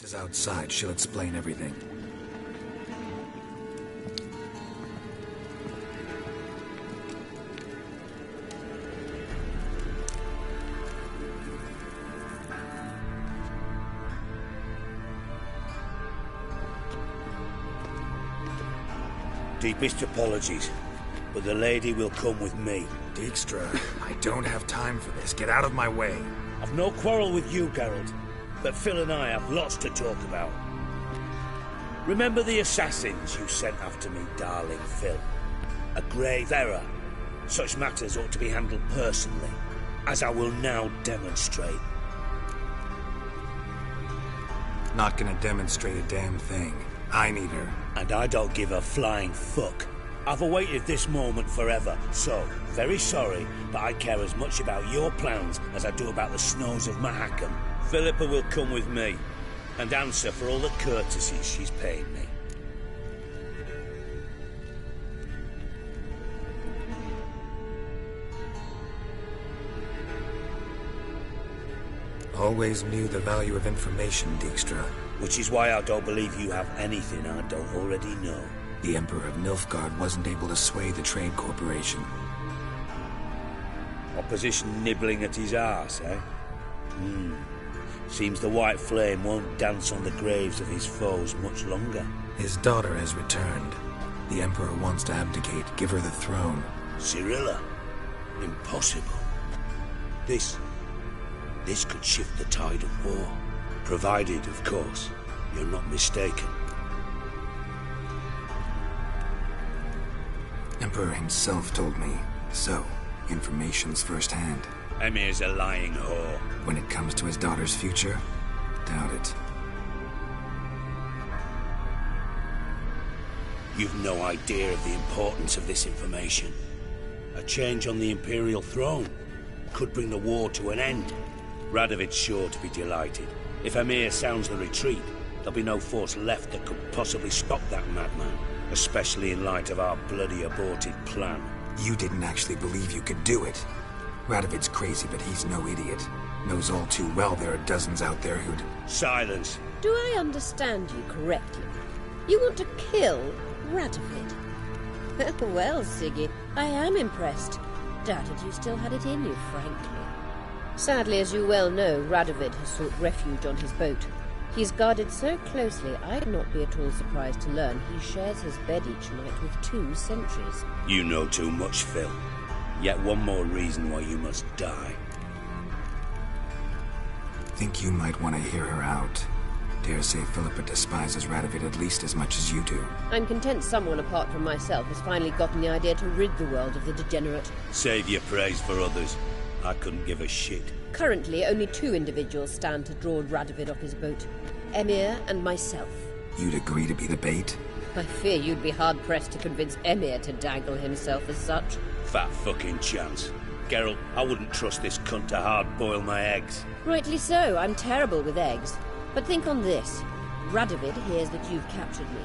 is outside. She'll explain everything. Deepest apologies, but the lady will come with me. Dijkstra, I don't have time for this. Get out of my way. I've no quarrel with you, Geralt, but Phil and I have lots to talk about. Remember the assassins you sent after me, darling Phil? A grave error. Such matters ought to be handled personally, as I will now demonstrate. Not gonna demonstrate a damn thing. I need her. And I don't give a flying fuck. I've awaited this moment forever, so, very sorry, but I care as much about your plans as I do about the snows of Mahakam. Philippa will come with me, and answer for all the courtesies she's paid me. Always knew the value of information, Dijkstra. Which is why I don't believe you have anything I don't already know. The Emperor of Nilfgaard wasn't able to sway the Trade Corporation. Opposition nibbling at his arse, eh? Seems the White Flame won't dance on the graves of his foes much longer. His daughter has returned. The Emperor wants to abdicate, give her the throne. Cirilla? Impossible. This could shift the tide of war. Provided, of course, you're not mistaken. Emperor himself told me. So, information's firsthand. Emir's a lying whore. When it comes to his daughter's future, doubt it. You've no idea of the importance of this information. A change on the Imperial throne could bring the war to an end. Radovid's sure to be delighted. If Emir sounds the retreat, there'll be no force left that could possibly stop that madman. Especially in light of our bloody aborted plan. You didn't actually believe you could do it. Radovid's crazy, but he's no idiot. Knows all too well there are dozens out there who'd... Silence! Do I understand you correctly? You want to kill Radovid? Well, Siggy, I am impressed. Doubted you still had it in you, frankly. Sadly, as you well know, Radovid has sought refuge on his boat. He's guarded so closely, I'd not be at all surprised to learn he shares his bed each night with 2 sentries. You know too much, Phil. Yet one more reason why you must die. Think you might want to hear her out. Dare say Philippa despises Radovid at least as much as you do. I'm content someone apart from myself has finally gotten the idea to rid the world of the degenerate. Save your praise for others. I couldn't give a shit. Currently, only 2 individuals stand to draw Radovid off his boat. Emir and myself. You'd agree to be the bait? I fear you'd be hard-pressed to convince Emir to dangle himself as such. Fat fucking chance. Geralt, I wouldn't trust this cunt to hard-boil my eggs. Rightly so, I'm terrible with eggs. But think on this. Radovid hears that you've captured me.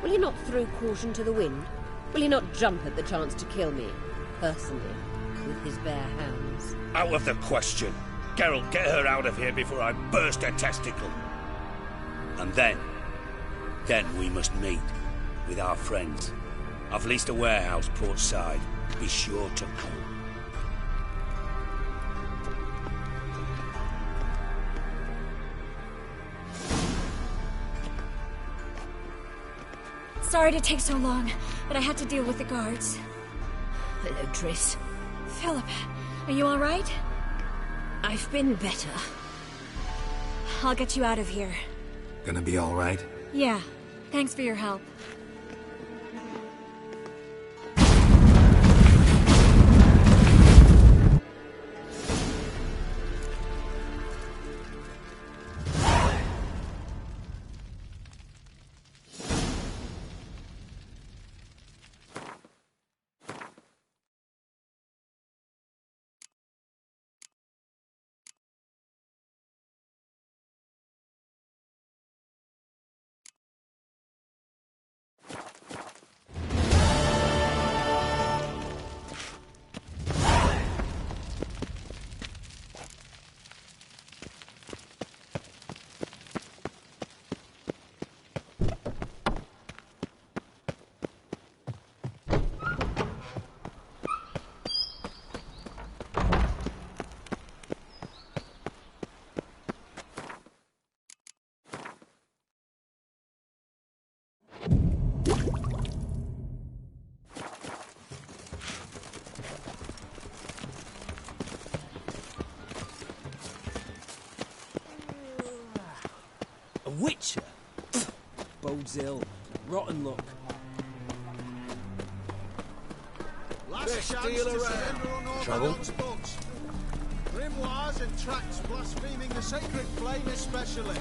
Will he not throw caution to the wind? Will he not jump at the chance to kill me, personally, with his bare hands? Out of the question. Geralt, get her out of here before I burst her testicle. And then we must meet with our friends. I've leased a warehouse port side. Be sure to come. Sorry to take so long, but I had to deal with the guards. Hello, Triss. Philip, are you all right? I've been better. I'll get you out of here. Gonna be all right? Yeah, thanks for your help. Witcher? Bodes ill. Rotten luck. Last chance to surrender or not Trouble? those books. Grimoires and tracts blaspheming the sacred flame especially.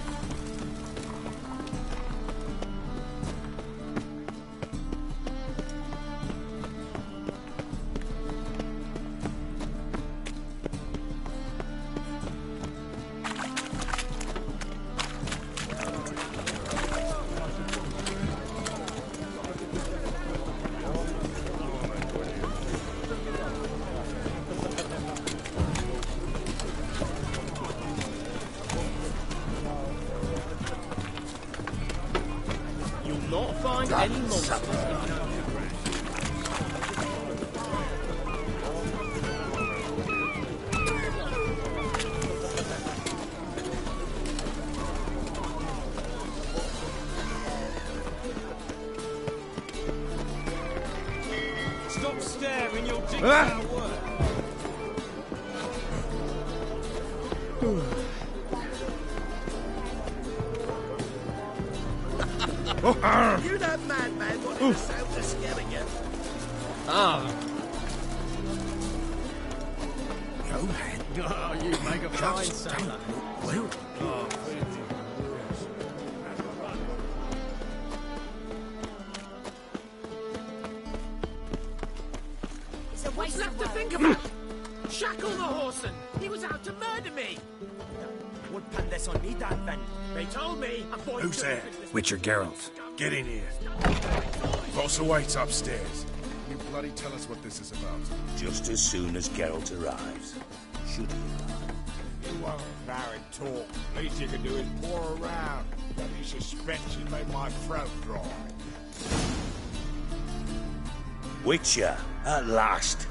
Not find any monsters. Stop staring, you'll dig our work. You that madman wanted to sound the skeleton. Ah. Go ahead. Oh, you make a fine sailor. Well, What's left to think about? Shackle the horseman! He was out to murder me! would pan this on me, Dan, then. They told me a boy... Who's there? Witcher Geralt. Get in here. Boss awaits upstairs. Can you bloody tell us what this is about? Just as soon as Geralt arrives. Should he arrive? You won't marry talk. Least you can do is pour around. Bloody suspension made my throat dry. Witcher, at last.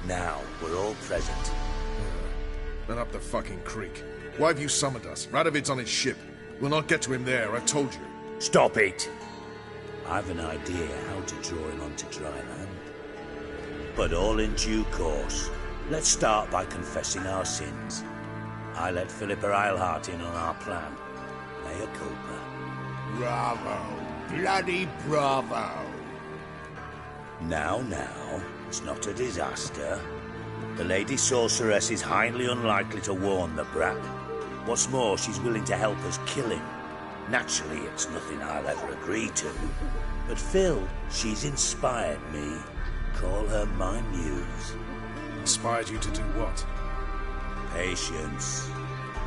Now we're all present. Then up the fucking creek. Why have you summoned us? Radovid's on his ship. We'll not get to him there, I've told you. Stop it! I've an idea how to draw him onto dry land. But all in due course. Let's start by confessing our sins. I let Philippa Eilhart in on our plan. Mea culpa. Bravo. Bloody bravo. Now, it's not a disaster. The Lady Sorceress is highly unlikely to warn the brat. What's more, she's willing to help us kill him. Naturally, it's nothing I'll ever agree to. But Phil, she's inspired me. Call her my muse. Inspired you to do what? Patience.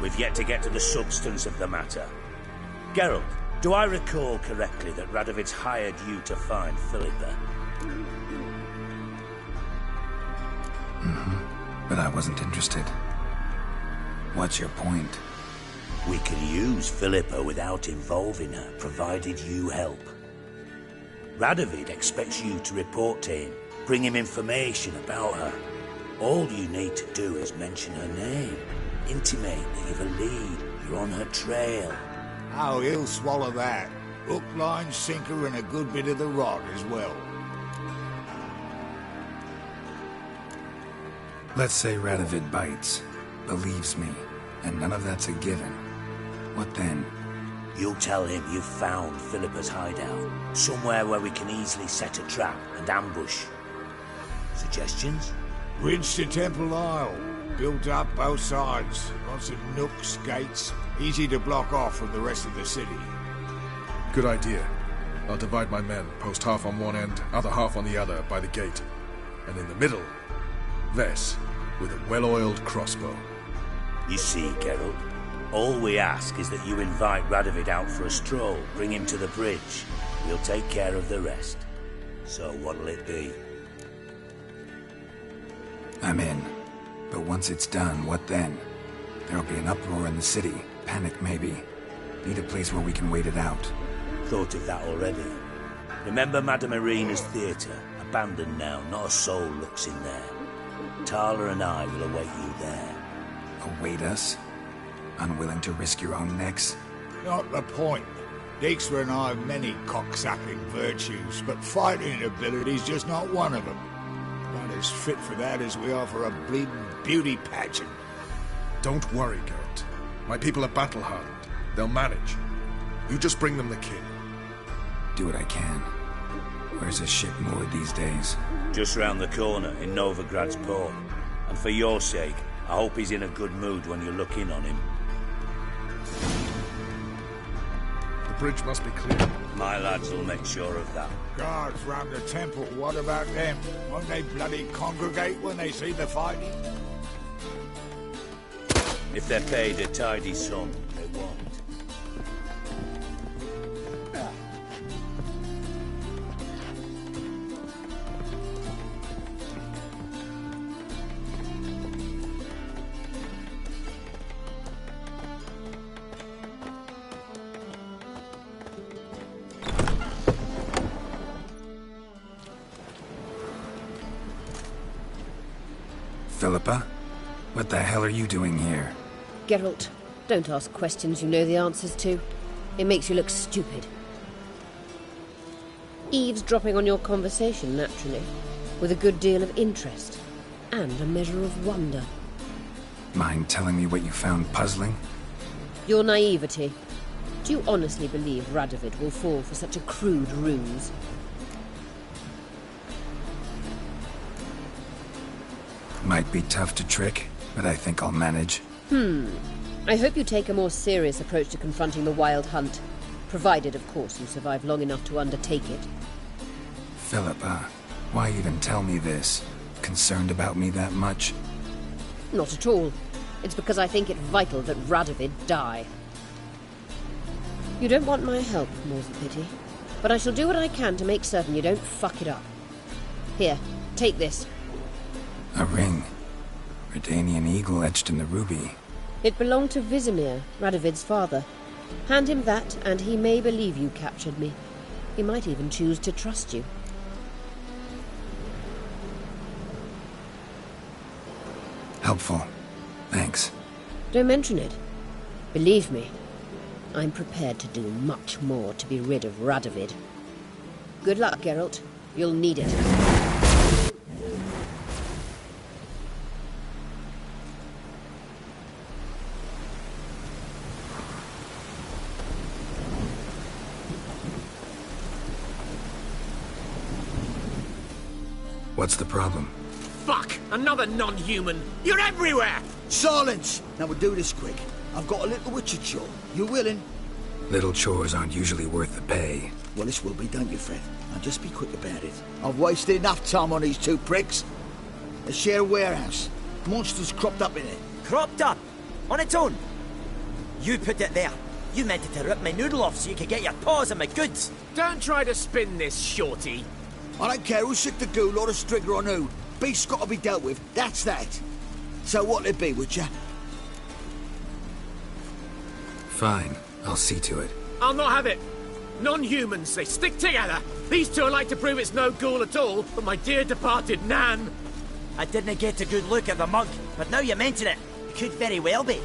We've yet to get to the substance of the matter. Geralt, do I recall correctly that Radovid's hired you to find Philippa? But I wasn't interested. What's your point? We can use Philippa without involving her, provided you help. Radovid expects you to report to him, bring him information about her. All you need to do is mention her name, intimate that you've a lead, you're on her trail. Oh, he'll swallow that. Hook, line, sinker, and a good bit of the rod as well. Let's say Radovid bites, believes me, and none of that's a given. What then? You'll tell him you've found Philippa's hideout, somewhere where we can easily set a trap and ambush. Suggestions? Bridge to Temple Isle. Built up both sides. Lots of nooks, gates. Easy to block off from the rest of the city. Good idea. I'll divide my men, post half on one end, other half on the other, by the gate. And in the middle, Vess, with a well-oiled crossbow. You see, Geralt, all we ask is that you invite Radovid out for a stroll, bring him to the bridge. We'll take care of the rest. So what'll it be? I'm in. But once it's done, what then? There'll be an uproar in the city. Panic, maybe. Need a place where we can wait it out. Thought of that already. Remember Madame Irina's theatre? Abandoned now, not a soul looks in there. Tala and I will await you there. Await us? Unwilling to risk your own necks? Not the point. Dijkstra and I have many cocksucking virtues, but fighting ability's just not one of them. Not as fit for that as we are for a bleeding beauty pageant. Don't worry, Geralt. My people are battle-hardened. They'll manage. You just bring them the king. Do what I can. Where's a ship moored these days? Just round the corner in Novigrad's port. And for your sake, I hope he's in a good mood when you look in on him. The bridge must be clear. My lads will make sure of that. Guards round the temple, what about them? Won't they bloody congregate when they see the fighting? If they're paid a tidy sum, they won't. Philippa? What the hell are you doing here? Geralt, don't ask questions you know the answers to. It makes you look stupid. Eavesdropping on your conversation, naturally, with a good deal of interest, and a measure of wonder. Mind telling me what you found puzzling? Your naivety. Do you honestly believe Radovid will fall for such a crude ruse? Might be tough to trick, but I think I'll manage. I hope you take a more serious approach to confronting the Wild Hunt. Provided, of course, you survive long enough to undertake it. Philippa, why even tell me this? Concerned about me that much? Not at all. It's because I think it vital that Radovid die. You don't want my help, more's the pity. But I shall do what I can to make certain you don't fuck it up. Here, take this. A ring. Redanian eagle etched in the ruby. It belonged to Vizimir, Radovid's father. Hand him that, and he may believe you captured me. He might even choose to trust you. Helpful. Thanks. Don't mention it. Believe me, I'm prepared to do much more to be rid of Radovid. Good luck, Geralt. You'll need it. What's the problem? Fuck! Another non-human! You're everywhere! Silence! Now we'll do this quick. I've got a little witcher chore. You willing? Little chores aren't usually worth the pay. Well, this will be, don't you, Fred? Now just be quick about it. I've wasted enough time on these two pricks. They share a warehouse. Monsters cropped up in it. Cropped up? On its own? You put it there. You meant it to rip my noodle off so you could get your paws on my goods. Don't try to spin this, shorty. I don't care who's sick the ghoul or the strigger on who. Beast's got to be dealt with. That's that. So what'll it be, Witcher? Fine. I'll see to it. I'll not have it. Non-humans, they stick together. These two are like to prove it's no ghoul at all, but my dear departed Nan. I didn't get a good look at the mug, but now you mention it, it could very well be.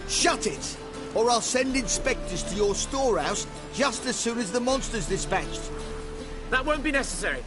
Shut it! Or I'll send inspectors to your storehouse just as soon as the monster's dispatched. That won't be necessary.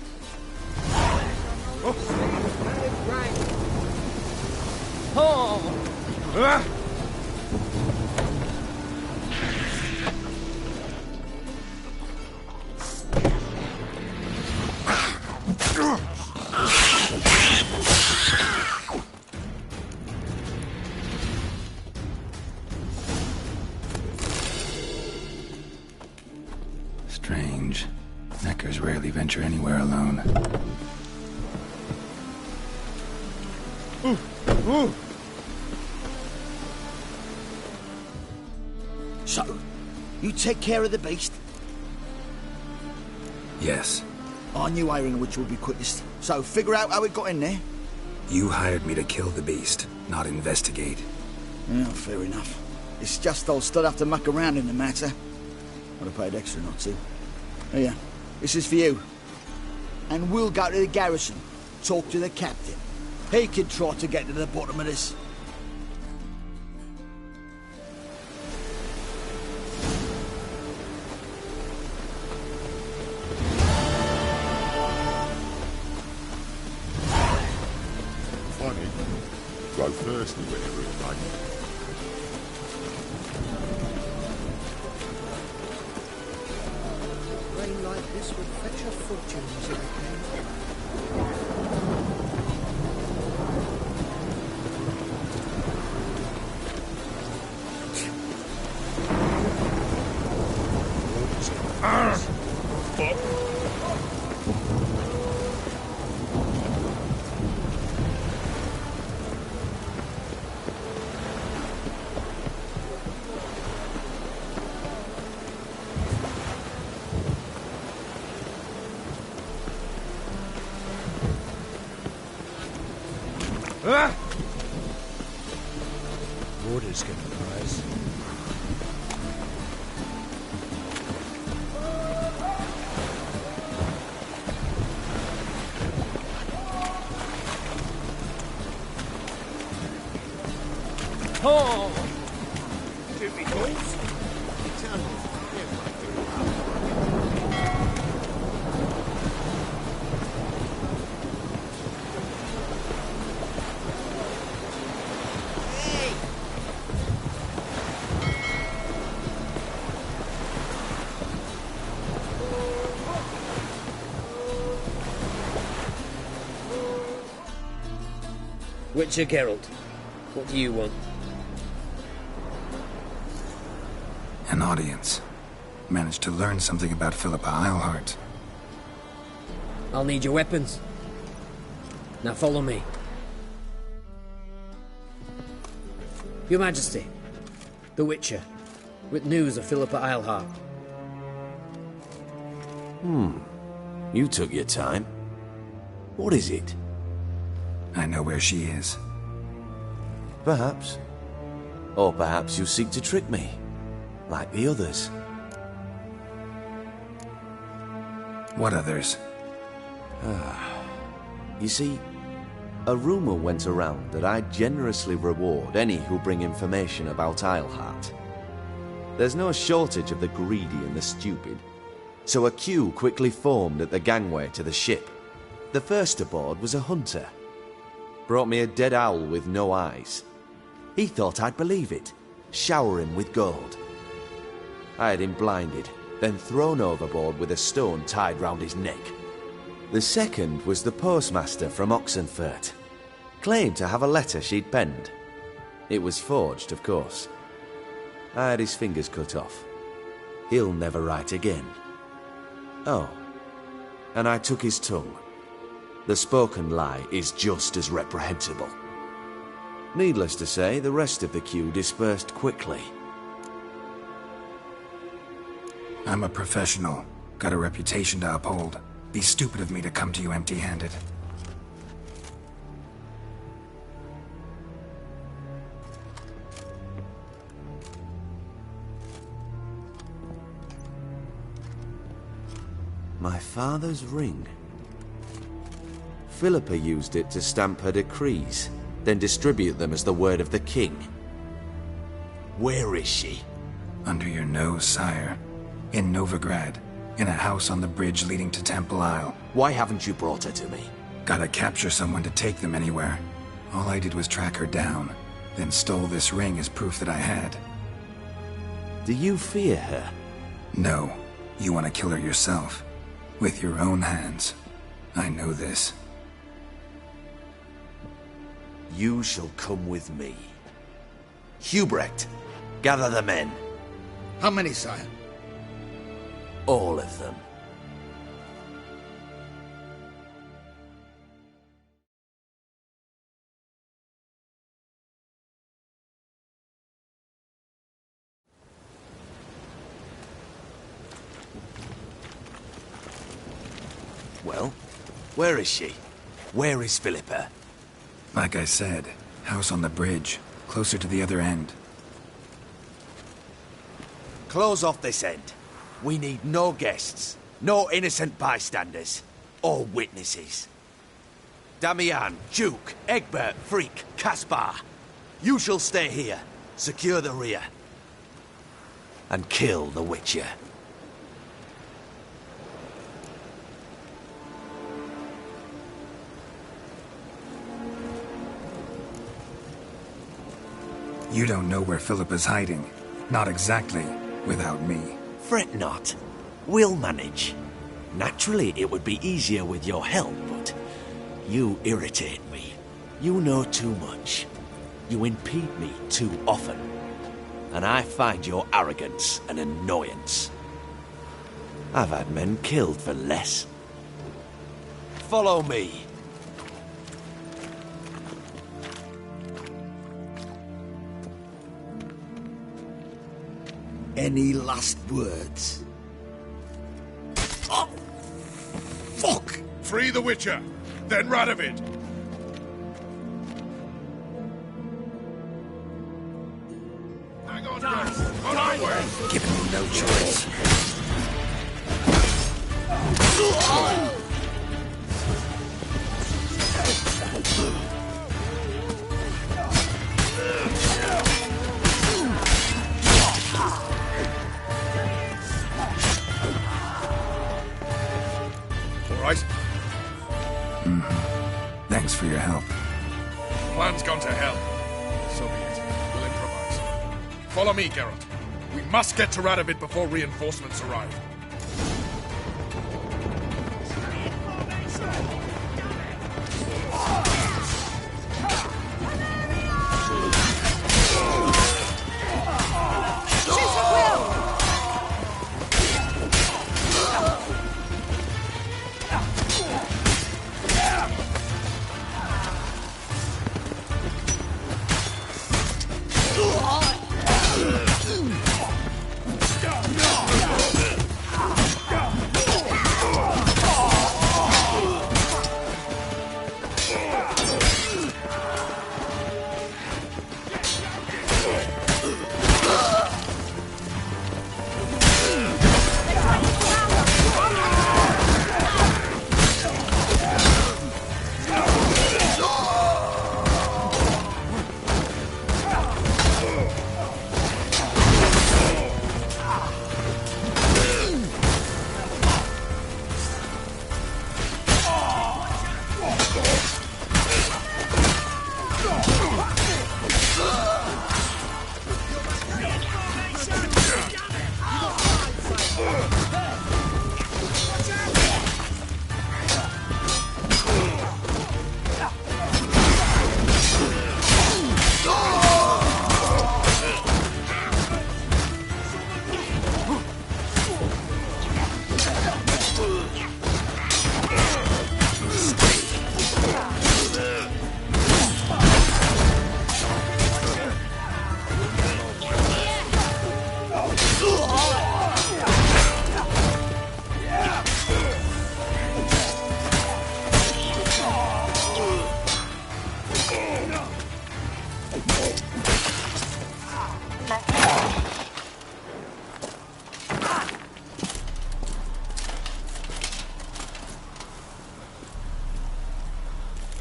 Strange. Neckers rarely venture anywhere alone. So, you take care of the beast? Yes. I knew hiring which would be quickest. So, figure out how it got in there. You hired me to kill the beast, not investigate. Yeah, fair enough. It's just I'll still have to muck around in the matter. I'd have paid extra not to. Oh yeah, this is for you. And we'll go to the garrison, talk to the captain. He can try to get to the bottom of this. Funny. Grow thirsty whenever it's like. This would fetch a fortune, ciri. Water's gonna rise. Oh! Stupid wolves. Witcher Geralt, what do you want? An audience. Managed to learn something about Philippa Eilhart. I'll need your weapons. Now follow me. Your Majesty, the Witcher, with news of Philippa Eilhart. You took your time. What is it? I know where she is. Perhaps. Or perhaps you seek to trick me, like the others. What others? You see, a rumor went around that I generously reward any who bring information about Eilhart. There's no shortage of the greedy and the stupid, so a queue quickly formed at the gangway to the ship. The first aboard was a hunter. Brought me a dead owl with no eyes. He thought I'd believe it, shower him with gold. I had him blinded, then thrown overboard with a stone tied round his neck. The second was the postmaster from Oxenfurt. Claimed to have a letter she'd penned. It was forged, of course. I had his fingers cut off. He'll never write again. Oh, and I took his tongue. The spoken lie is just as reprehensible. Needless to say, the rest of the queue dispersed quickly. I'm a professional. Got a reputation to uphold. Be stupid of me to come to you empty-handed. My father's ring. Philippa used it to stamp her decrees, then distribute them as the word of the king. Where is she? Under your nose, sire. In Novigrad. In a house on the bridge leading to Temple Isle. Why haven't you brought her to me? Gotta capture someone to take them anywhere. All I did was track her down, then stole this ring as proof that I had. Do you fear her? No. You want to kill her yourself. With your own hands. I know this. You shall come with me. Hubrecht, gather the men. How many, sire? All of them. Well, where is she? Where is Philippa? Like I said, house on the bridge, closer to the other end. Close off this end. We need no guests, no innocent bystanders, or witnesses. Damian, Duke, Egbert, Freak, Caspar. You shall stay here, secure the rear, and kill the Witcher. You don't know where Philippa's hiding. Not exactly, without me. Fret not. We'll manage. Naturally, it would be easier with your help, but you irritate me. You know too much. You impede me too often. And I find your arrogance an annoyance. I've had men killed for less. Follow me. Any last words? Oh! Fuck! Free the Witcher, then Radovid. Hang on, guys. On our way. Giving me no choice. All right? Thanks for your help. Plan's gone to hell. So be it. We'll improvise. Follow me, Geralt. We must get to Radovid before reinforcements arrive.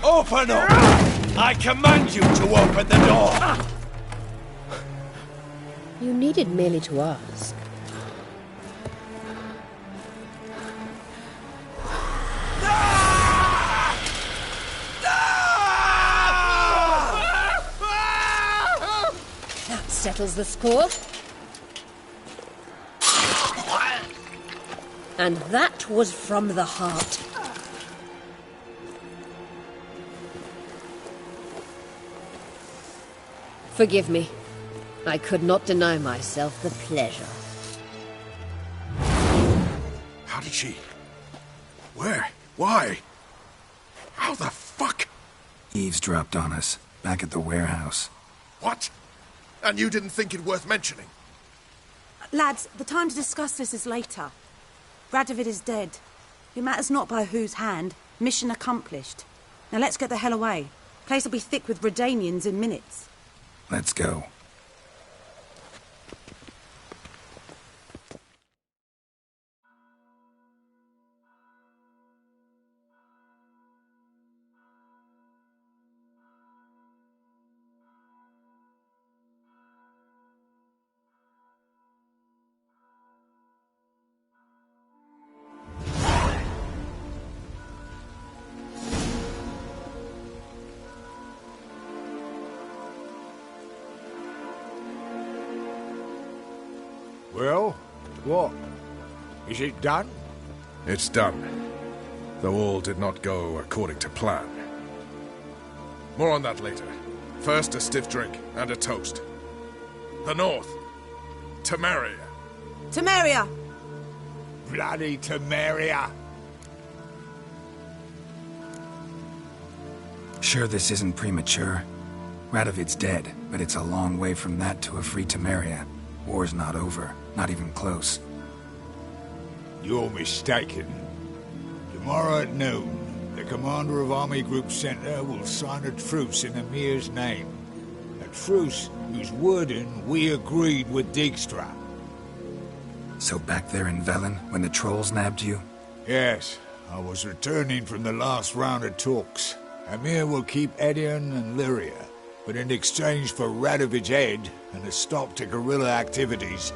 Open up! I command you to open the door! You needed merely to ask. That settles the score. And that was from the heart. Forgive me. I could not deny myself the pleasure. How did she... Where? Why? How the fuck? Eavesdropped on us, back at the warehouse. What? And you didn't think it worth mentioning? Lads, the time to discuss this is later. Radovid is dead. It matters not by whose hand. Mission accomplished. Now let's get the hell away. Place will be thick with Redanians in minutes. Let's go. Well, what? Is it done? It's done, though all did not go according to plan. More on that later. First, a stiff drink and a toast. The North. Temeria. Temeria! Bloody Temeria! Sure this isn't premature? Radovid's dead, but it's a long way from that to a free Temeria. War's not over, not even close. You're mistaken. Tomorrow at noon, the commander of Army Group Center will sign a truce in Emir's name. A truce whose wording we agreed with Dijkstra. So back there in Velen, when the trolls nabbed you? Yes, I was returning from the last round of talks. Emir will keep Edion and Lyria, but in exchange for Radovid's head and a stop to guerrilla activities,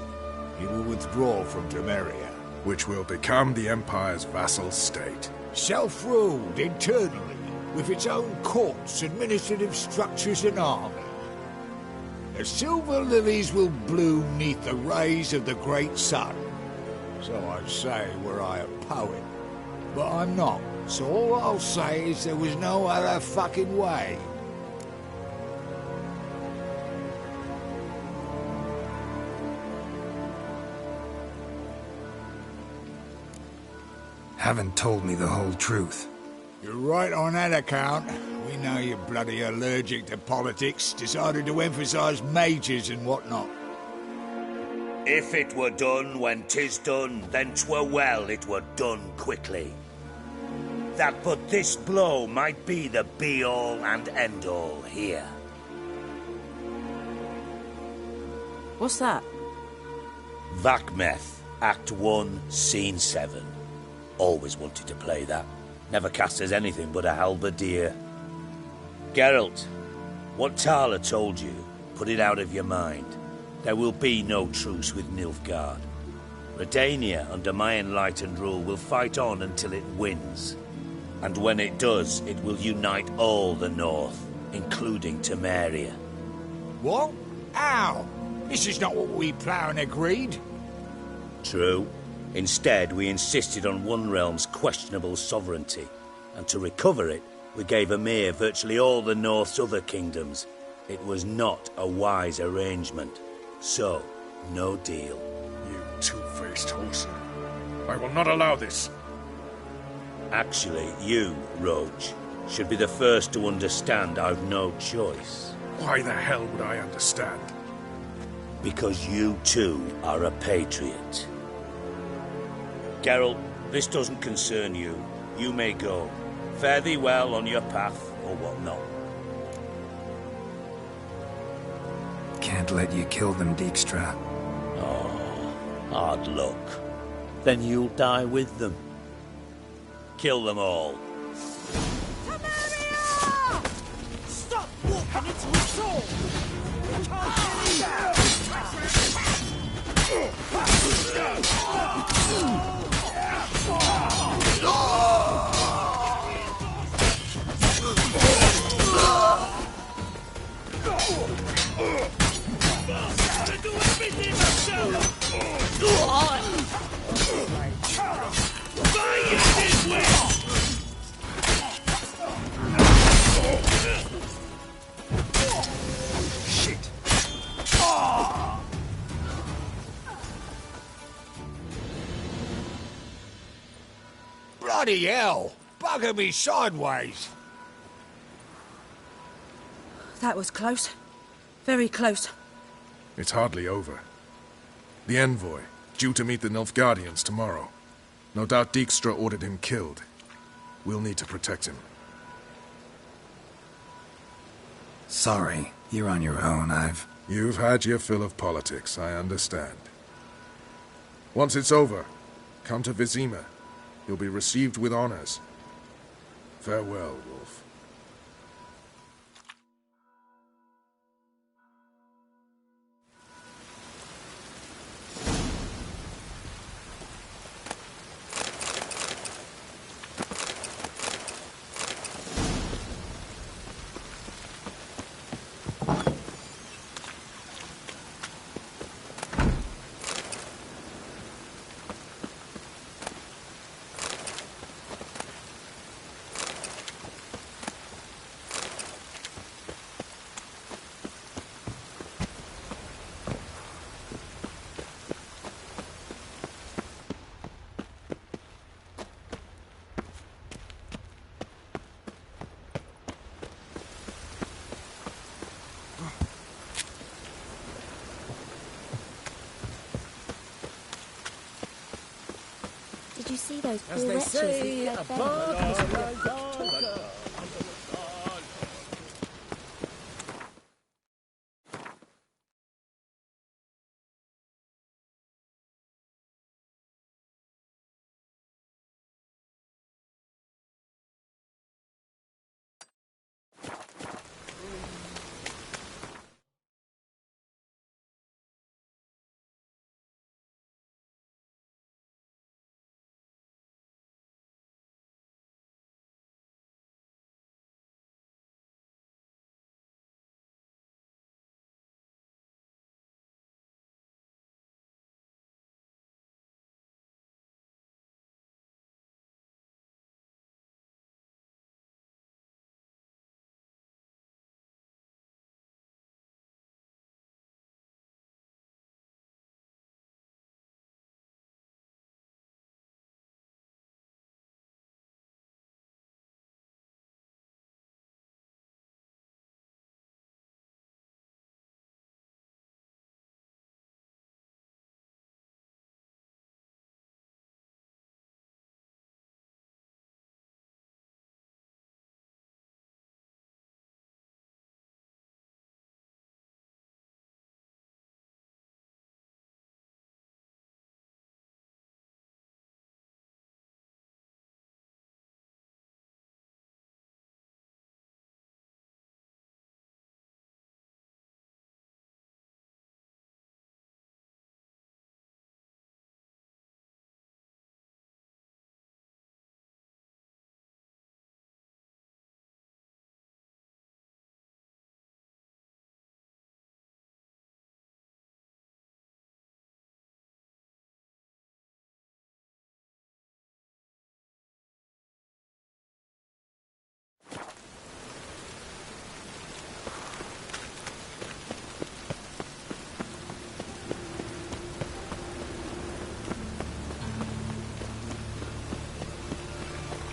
he will withdraw from Temeria. Which will become the Empire's vassal state. Self-ruled internally, with its own courts, administrative structures and army. The silver lilies will bloom neath the rays of the great sun. So I'd say were I a poet. But I'm not, so all I'll say is there was no other fucking way. Haven't told me the whole truth. You're right on that account. We know you're bloody allergic to politics, decided to emphasize majors and whatnot. If it were done when 'tis done, then 'twere well it were done quickly. That but this blow might be the be-all and end-all here. What's that? Vakmeth, Act 1, Scene 7. Always wanted to play that. Never cast as anything but a halberdier. Geralt, what Tala told you, put it out of your mind. There will be no truce with Nilfgaard. Redania, under my enlightened rule, will fight on until it wins. And when it does, it will unite all the North, including Temeria. What? How? This is not what we plough and agreed. True. Instead, we insisted on one realm's questionable sovereignty, and to recover it, we gave Emir virtually all the North's other kingdoms. It was not a wise arrangement. So, no deal. You two-faced whoreson. I will not allow this. Actually, you, Roach, should be the first to understand I've no choice. Why the hell would I understand? Because you, too, are a patriot. Geralt, this doesn't concern you. You may go. Fare thee well on your path, or whatnot. Can't let you kill them, Dijkstra. Oh, hard luck. Then you'll die with them. Kill them all. Temeria! Stop walking into a soul! Shit. Bloody hell! Bugger me sideways! That was close. Very close. It's hardly over. The envoy, due to meet the Nilfgaardians tomorrow. No doubt Dijkstra ordered him killed. We'll need to protect him. Sorry, you're on your own. You've had your fill of politics, I understand. Once it's over, come to Vizima. You'll be received with honors. Farewell, Wolf. Did you see those As poor they wretches say, who a fled there? bird must be a talker.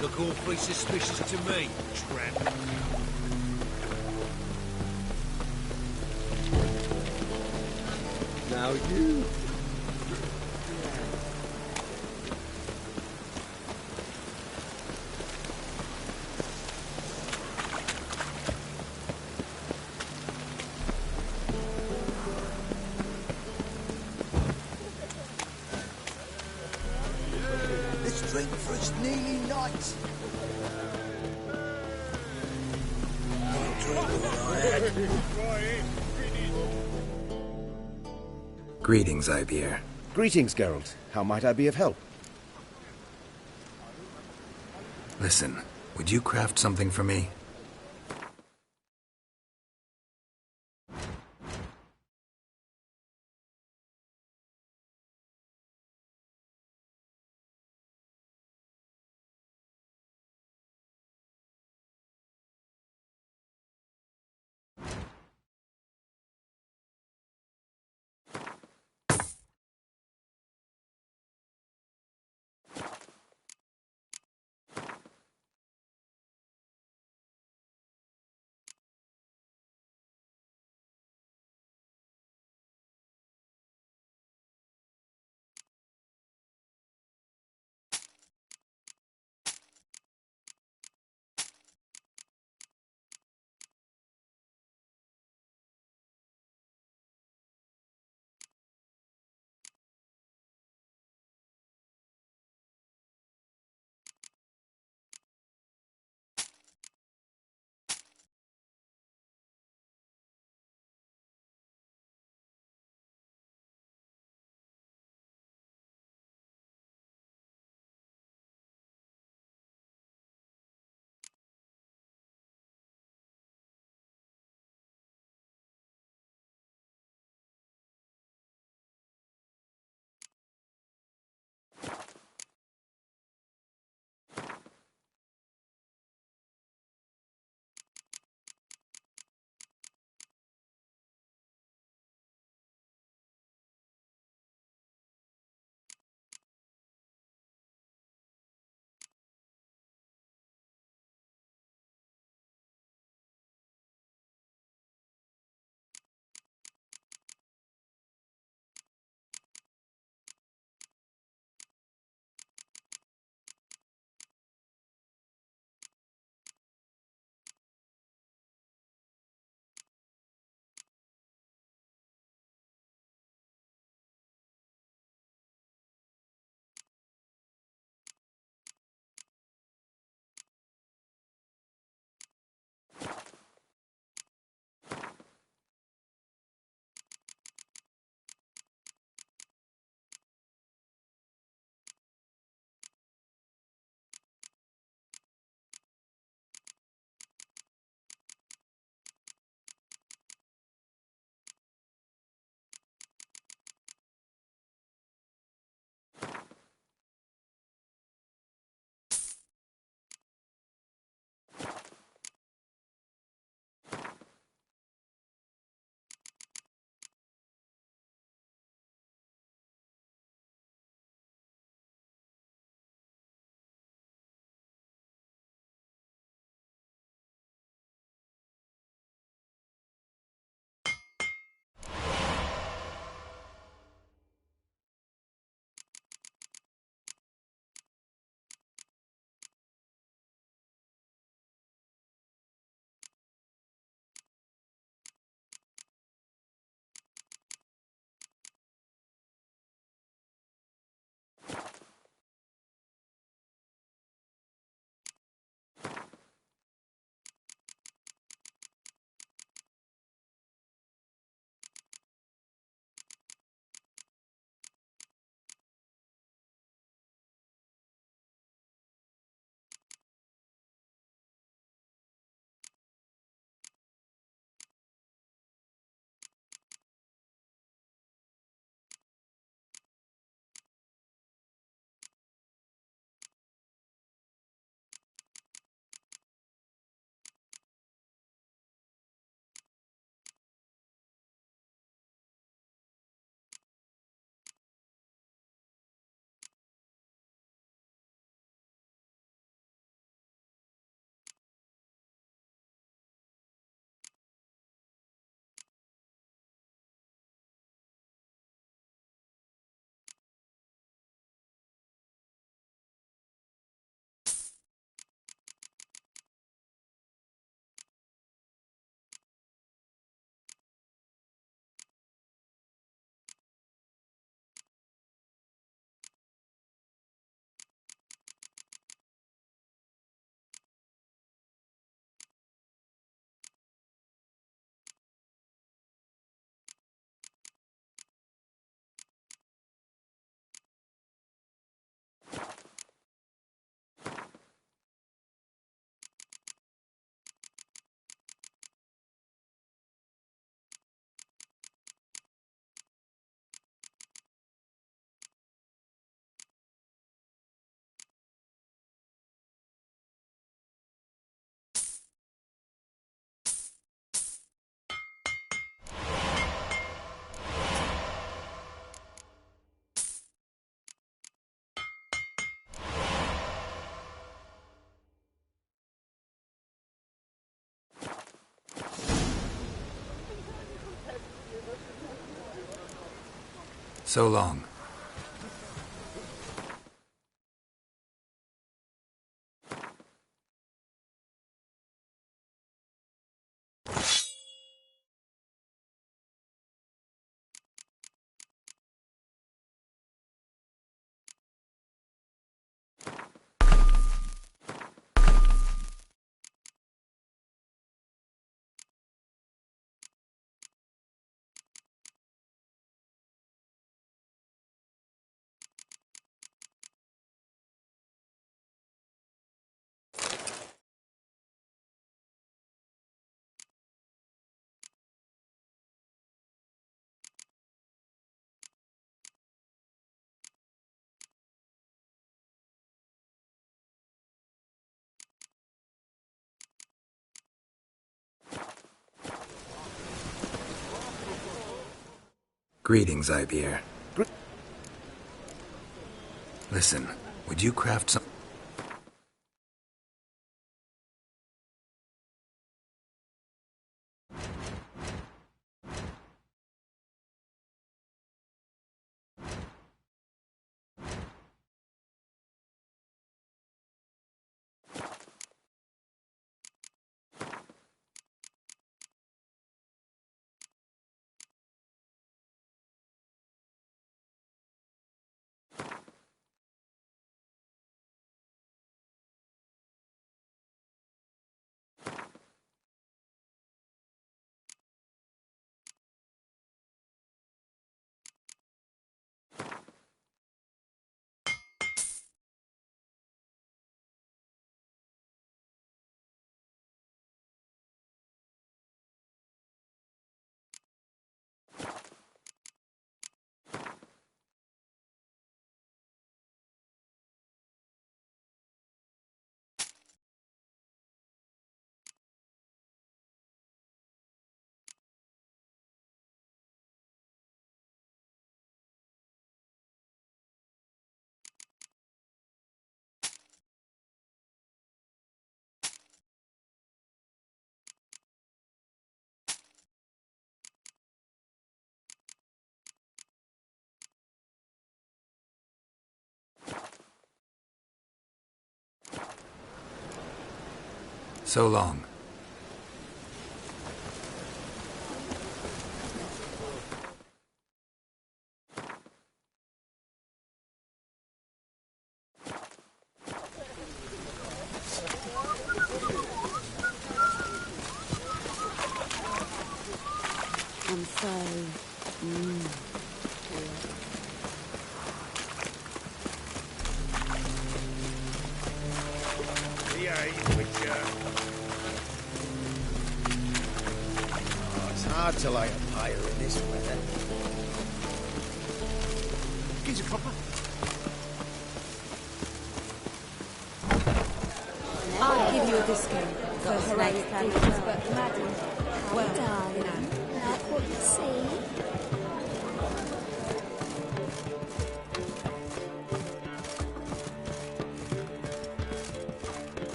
Look awfully suspicious to me, tramp. Now you... Let's drink for us nearly night. Greetings, Ibeer. Greetings, Geralt. How might I be of help? Listen, would you craft something for me? So long. Greetings, Ibeer. Listen, would you craft some... So long. I'm sorry. It's hard to light a fire in this weather. Gives a copper. I'll give you a discount for heroic deeds, but madam, well, Darling, like what you see?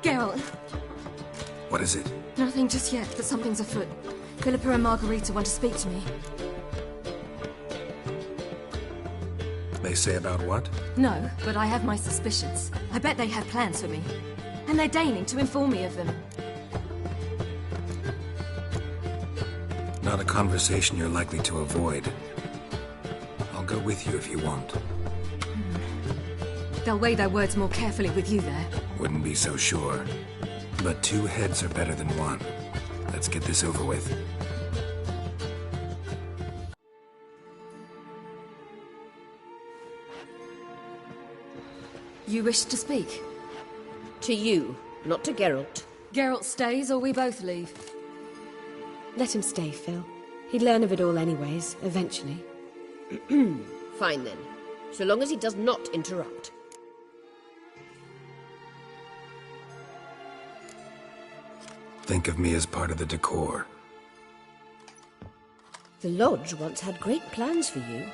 Geralt, What is it? nothing just yet, but something's afoot. Philippa and Margarita want to speak to me. They say about what? No, but I have my suspicions. I bet they have plans for me. And they're deigning to inform me of them. Not a conversation you're likely to avoid. I'll go with you if you want. They'll weigh their words more carefully with you there. Wouldn't be so sure. But 2 heads are better than 1. Let's get this over with. You wish to speak? To you, not to Geralt. Geralt stays or we both leave? Let him stay, Phil. He'd learn of it all anyways, eventually. Fine then. So long as he does not interrupt. Think of me as part of the decor. The Lodge once had great plans for you.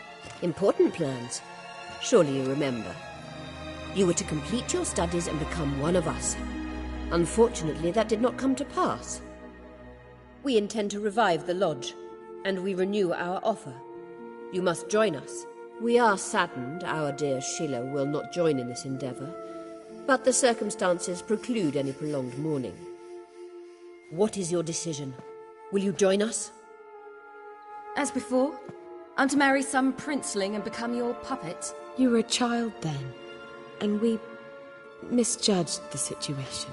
Important plans. Surely you remember. You were to complete your studies and become one of us. Unfortunately, that did not come to pass. We intend to revive the lodge, and we renew our offer. You must join us. We are saddened our dear Sheila will not join in this endeavour, but the circumstances preclude any prolonged mourning. What is your decision? Will you join us? As before, I'm to marry some princeling and become your puppet. You were a child then, and we misjudged the situation.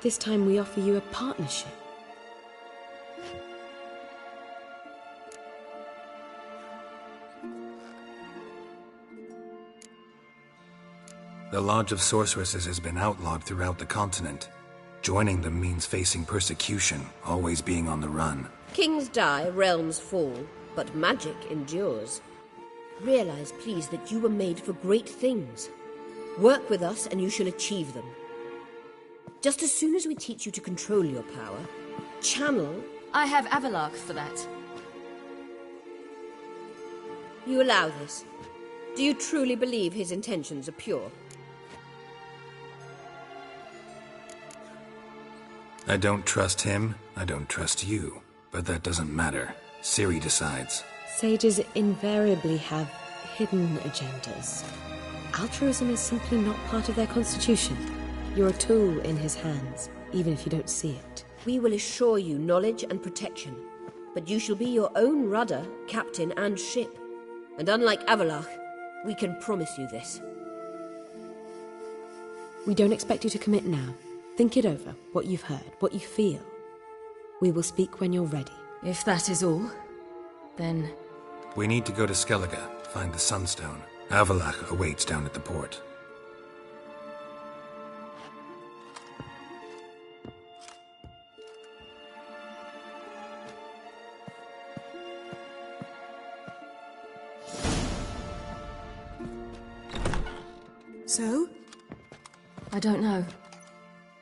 This time we offer you a partnership. The Lodge of Sorceresses has been outlawed throughout the continent. Joining them means facing persecution, always being on the run. Kings die, realms fall, but magic endures. Realize, please, that you were made for great things. Work with us and you shall achieve them. Just as soon as we teach you to control your power, channel... I have Avalach for that. You allow this? Do you truly believe his intentions are pure? I don't trust him, I don't trust you. But that doesn't matter. Ciri decides. Sages invariably have hidden agendas. Altruism is simply not part of their constitution. You're a tool in his hands, even if you don't see it. We will assure you knowledge and protection, but you shall be your own rudder, captain, and ship. And unlike Avalach, we can promise you this. We don't expect you to commit now. Think it over, what you've heard, what you feel. We will speak when you're ready. If that is all, then... We need to go to Skellige, find the Sunstone. Avalach awaits down at the port. So? I don't know.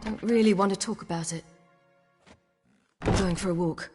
Don't really want to talk about it. I'm going for a walk.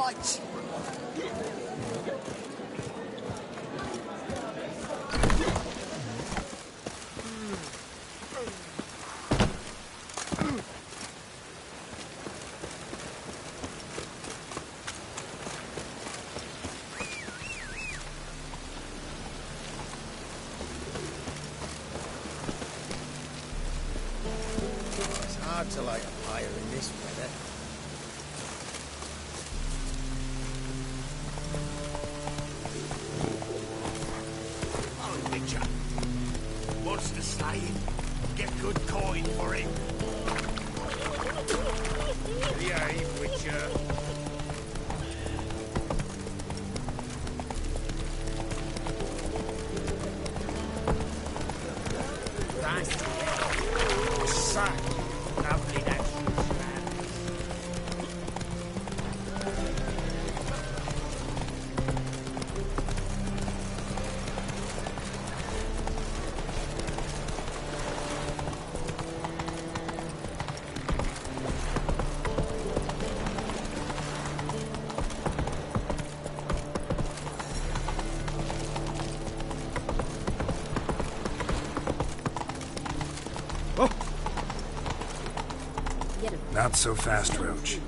right. It's hard to light a fire in this weather. Oh, Witcher. What's the saying? Get good coin for it. Behave, Witcher. Thank you. Such lovely natural surroundings. Not so fast, Roach.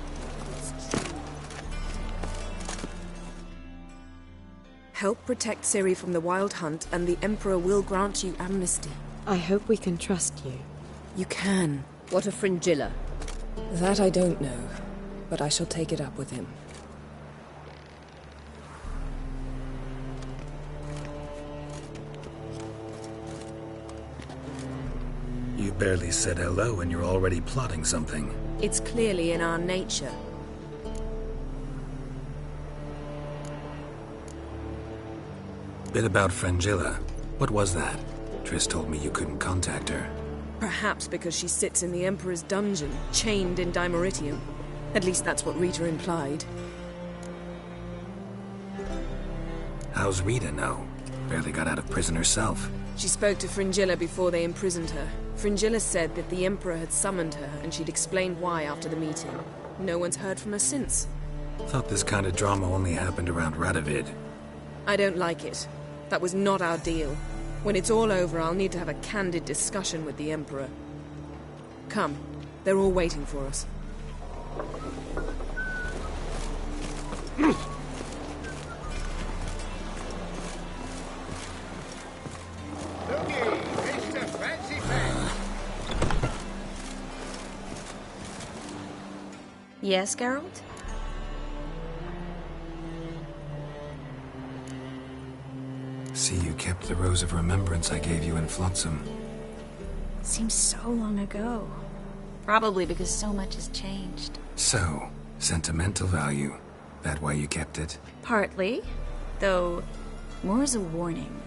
Help protect Ciri from the Wild Hunt, and the Emperor will grant you amnesty. I hope we can trust you. You can. What of Fringilla? That I don't know, but I shall take it up with him. You barely said hello and you're already plotting something. It's clearly in our nature. Bit about Fringilla. What was that? Triss told me you couldn't contact her. Perhaps because she sits in the Emperor's dungeon, chained in Dimeritium. At least that's what Rita implied. How's Rita know? Barely got out of prison herself. She spoke to Fringilla before they imprisoned her. Fringilla said that the Emperor had summoned her, and she'd explained why after the meeting. No one's heard from her since. Thought this kind of drama only happened around Radovid. I don't like it. That was not our deal. When it's all over, I'll need to have a candid discussion with the Emperor. Come. They're all waiting for us. Yes, Geralt? See, you kept the Rose of Remembrance I gave you in Flotsam. Seems so long ago. Probably because so much has changed. So, sentimental value. That why you kept it? Partly, though more as a warning.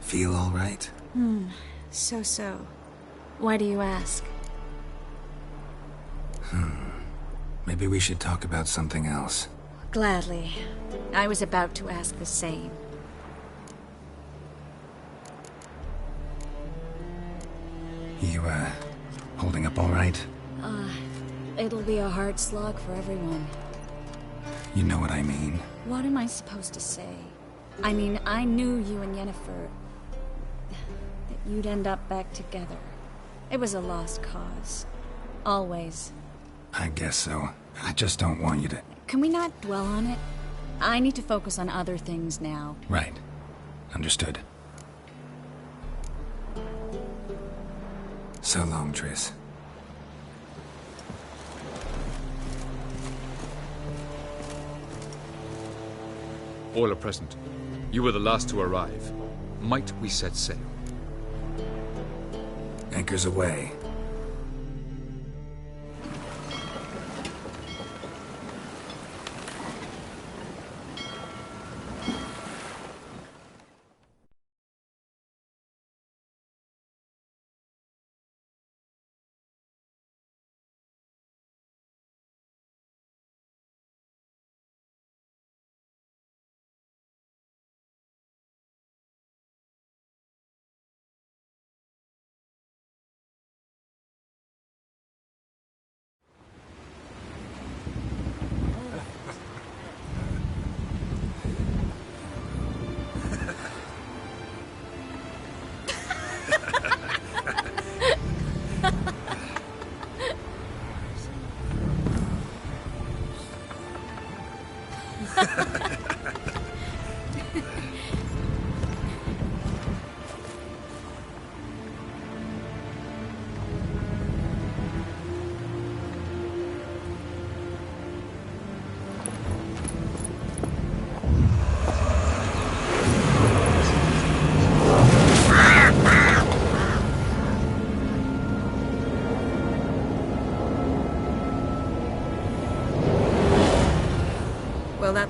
Feel all right? So. Why do you ask? Maybe we should talk about something else. Gladly. I was about to ask the same. You, holding up all right? It'll be a hard slog for everyone. You know what I mean. What am I supposed to say? I mean, I knew you and Yennefer... that you'd end up back together. It was a lost cause. Always. I guess so. I just don't want you to... Can we not dwell on it? I need to focus on other things now. Right. Understood. So long, Triss. All are present. You were the last to arrive. Might we set sail? Anchors away.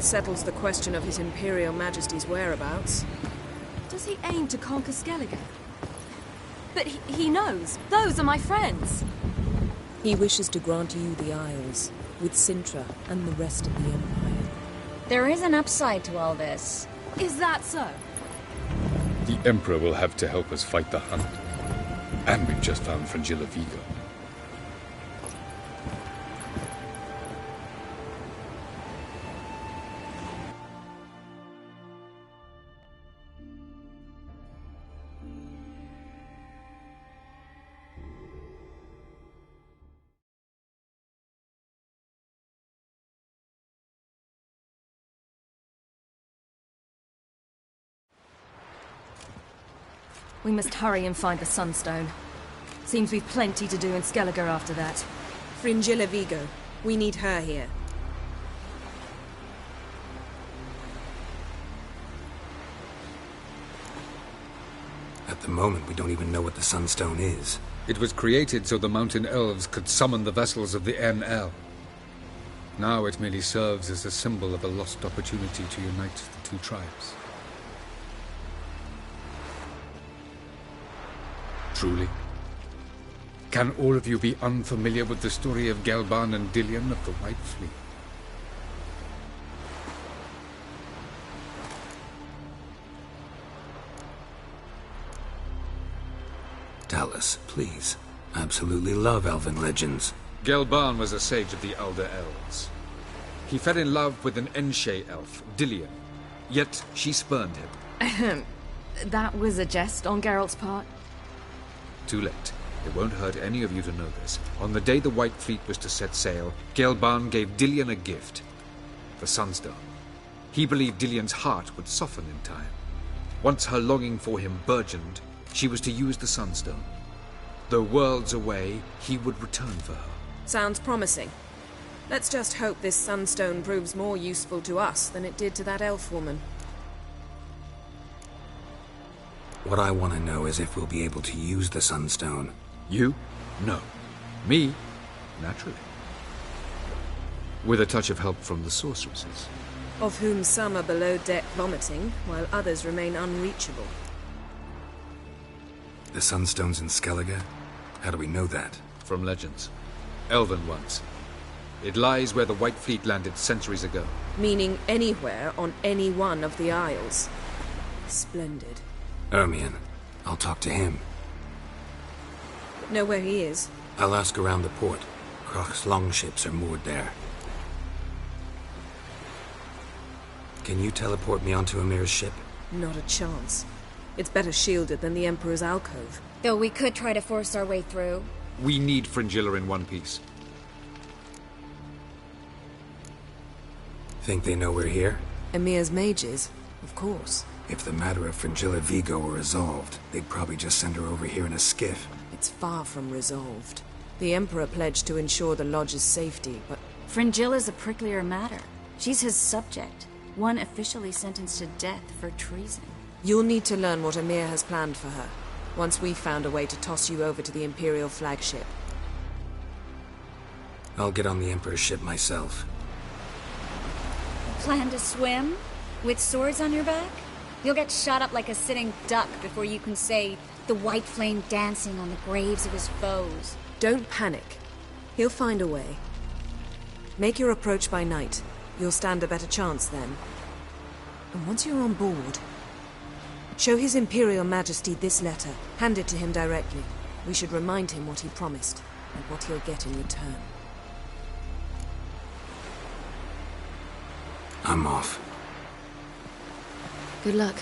That settles the question of His Imperial Majesty's whereabouts. Does he aim to conquer Skellige? But he knows. Those are my friends. He wishes to grant you the Isles, with Sintra and the rest of the Empire. There is an upside to all this. Is that so? The Emperor will have to help us fight the Hunt. And we've just found Fringilla Vigo. We must hurry and find the Sunstone. Seems we've plenty to do in Skellige after that. Fringilla Vigo. We need her here. At the moment, we don't even know what the Sunstone is. It was created so the Mountain Elves could summon the vessels of the NL. Now it merely serves as a symbol of a lost opportunity to unite the two tribes. Truly? Can all of you be unfamiliar with the story of Gelban and Dillion of the White Fleet? Tell us, please. Absolutely love elven legends. Gelban was a sage of the Elder Elves. He fell in love with an Enshe elf, Dillion. Yet she spurned him. That was a jest on Geralt's part. Too late. It won't hurt any of you to know this. On the day the White Fleet was to set sail, Gelban gave Dillion a gift. The Sunstone. He believed Dillion's heart would soften in time. Once her longing for him burgeoned, she was to use the Sunstone. Though worlds away, he would return for her. Sounds promising. Let's just hope this Sunstone proves more useful to us than it did to that elf woman. What I want to know is if we'll be able to use the Sunstone. You? No. Me? Naturally. With a touch of help from the sorceresses. Of whom some are below deck vomiting, while others remain unreachable. The Sunstone's in Skellige? How do we know that? From legends. Elven ones. It lies where the White Fleet landed centuries ago. Meaning anywhere on any one of the Isles. Splendid. Ermion. I'll talk to him. Know where he is? I'll ask around the port. Croc's longships are moored there. Can you teleport me onto Amir's ship? Not a chance. It's better shielded than the Emperor's alcove. Though we could try to force our way through. We need Fringilla in one piece. Think they know we're here? Emir's mages, of course. If the matter of Fringilla Vigo were resolved, they'd probably just send her over here in a skiff. It's far from resolved. The Emperor pledged to ensure the Lodge's safety, but... Fringilla's a pricklier matter. She's his subject. One officially sentenced to death for treason. You'll need to learn what Emir has planned for her, once we've found a way to toss you over to the Imperial flagship. I'll get on the Emperor's ship myself. Plan to swim? With swords on your back? You'll get shot up like a sitting duck before you can say the white flame dancing on the graves of his foes. Don't panic. He'll find a way. Make your approach by night. You'll stand a better chance then. And once you're on board, show His Imperial Majesty this letter. Hand it to him directly. We should remind him what he promised, and what he'll get in return. I'm off. Good luck.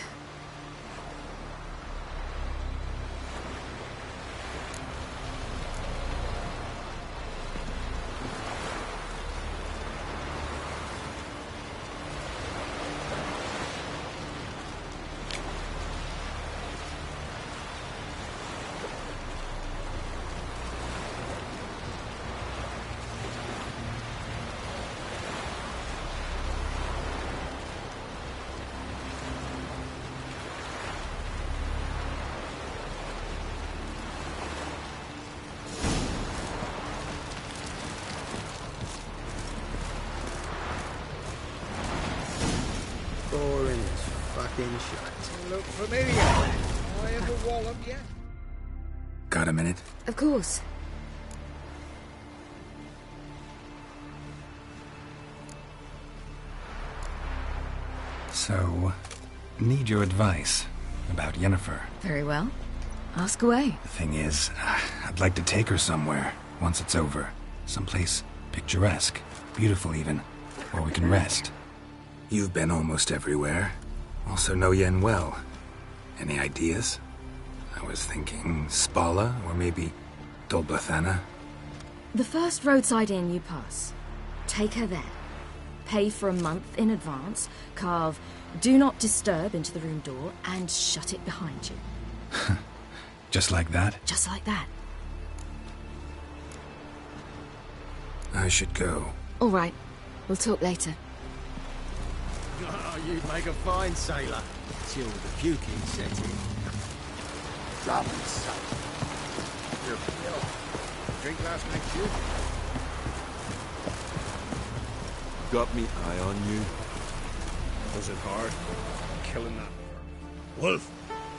in shite. Look familiar. I ever walloped yet? Got a minute? Of course. So, need your advice about Yennefer. Very well. Ask away. The thing is, I'd like to take her somewhere once it's over. Someplace picturesque, beautiful even, where we can rest. You've been almost everywhere. Also know Yen well. Any ideas? I was thinking Spala, or maybe Dolbathana. The first roadside inn you pass. Take her there. Pay for a month in advance, carve "Do Not Disturb" into the room door, and shut it behind you. Just like that? Just like that. I should go. All right. We'll talk later. Oh, you'd make a fine sailor. Till the puking set in. Drink last next year. Got me eye on you. Was it hard? Killing that. Wolf,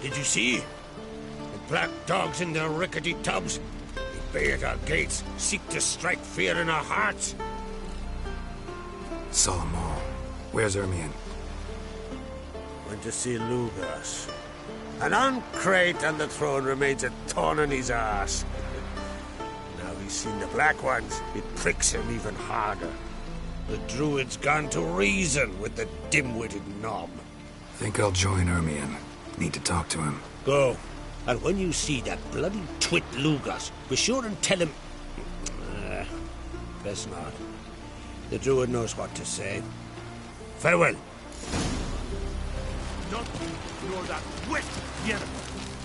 did you see? The black dogs in their rickety tubs. They bay at our gates, seek to strike fear in our hearts. Saw them all. Where's Ermion? Went to see Lugas. An uncrate on the throne remains a thorn in his ass. Now he's seen the Black Ones, it pricks him even harder. The druid's gone to reason with the dim-witted knob. Think I'll join Ermion. Need to talk to him. Go. And when you see that bloody twit Lugas, be sure and tell him... best not. The druid knows what to say. Farewell. Not you, nor that witch Yennefer.